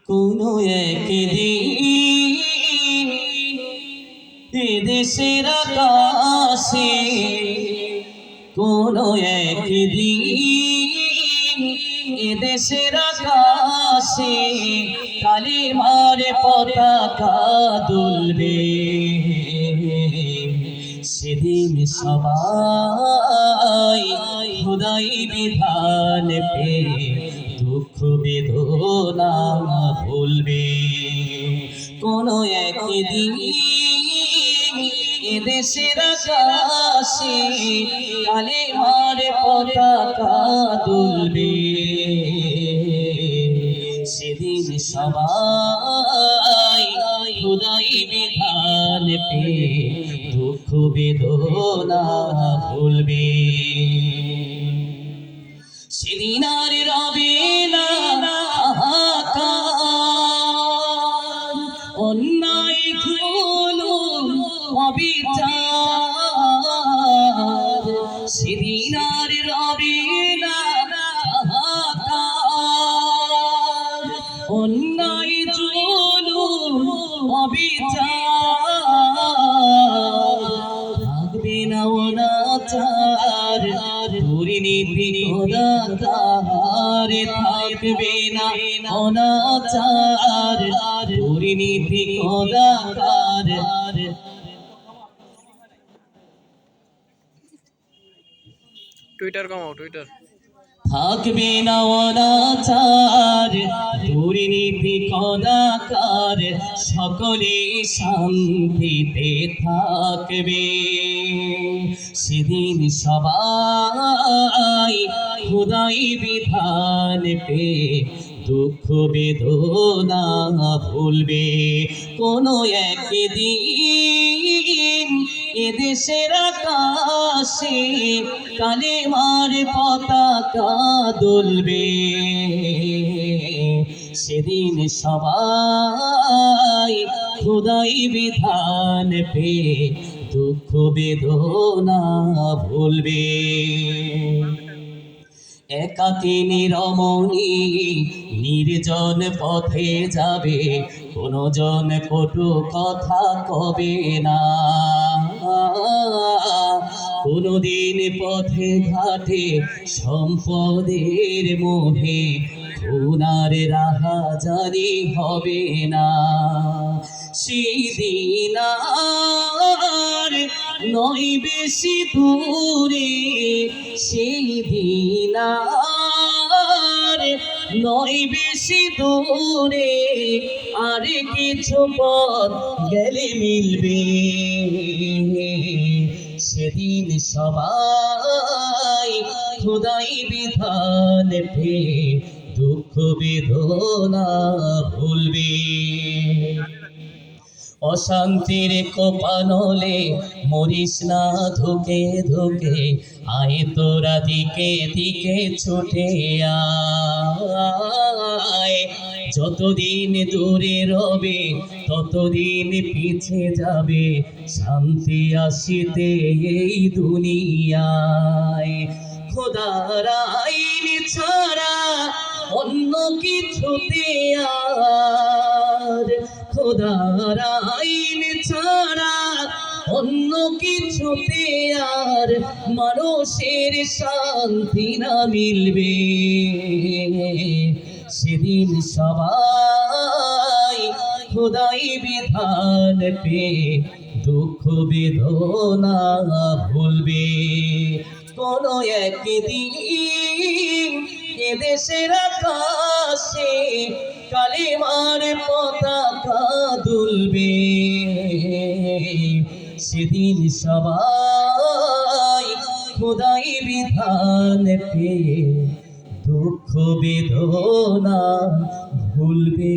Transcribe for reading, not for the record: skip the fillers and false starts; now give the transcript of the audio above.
কোনো একদিন এদেশের আকাশে, কোনো একদিন এদেশের আকাশে কালিমার পতাকা দুলবে। সেদিন সবাই খোদাই বিধান পে দুঃখ বেদনা ভুলবে। কোনো একদিন এদেশের আকাশে কালিমার পতাকা দুলবে। সেদিন সবাই খোদাই বিধান পে দুঃখ বেদনা ভুলবে। সেদিন আর রবে না হাহাকার, অন্যায় জুলুম অবিচার। সেদিন আর রবে না হাহাকার, অন্যায় জুলুম অবিচার। থাকবে না অনাচার, দুর্নীতি কদাচার। থাকবে না অনাচার, দুর্নীতি কদাচার। টুইটার কমাও, টুইটার। থাকবে না অনাচার, দুর্নীতি কদাচার। সকলে শান্তিতে থাকবে। সেদিন সবাই খোদাই বিধান পে দুঃখ বেদনা ভুলবে। কোনো একদিন এদেশের আকাশে কালিমার পতাকা দুলবে। সেদিন সবাই খোদাই বিধান পে দুঃখ বেদনা ভুলবে। একাকী নিরমণি নির্জন পথে যাবে, কোনো জন কটু কথা কবে না। কোনদিন পথে ঘাটে সম্পদের মোহে খুনার রাহাজানি হবে না। সেদিন আর নয় বেশি দূরে, সেদিন আর নয় বেশি দূরে। আর কিছু পথ গেলে মিলবে। সেদিন সবাই খোদাই বিধান পে দুঃখ বেদনা ভুলবে। অশান্তির কোপানলে মরিস না ধুকে ধুকে, আয় তোরা দিকে দিকে ছুটে আয়। যতদিন দূরে রবে ততদিন পিছে যাবে, শান্তি আসিতে এই দুনিয়ায়। খোদার আইন ছাড়া অন্য কিছুতে আর, খোদার আইন ছাড়া অন্য কিছুতে আর মানুষের শান্তি না মিলবে। সেদিন সবাই খোদাই বিধান পে দুঃখ বেদনা ভুলবে। কোনো একদিন এদেশের আকাশে কালিমার পতাকা দুলবে। সেদিন সবাই খোদাই বিধান পে দুঃখ বেদনা ভুলবে।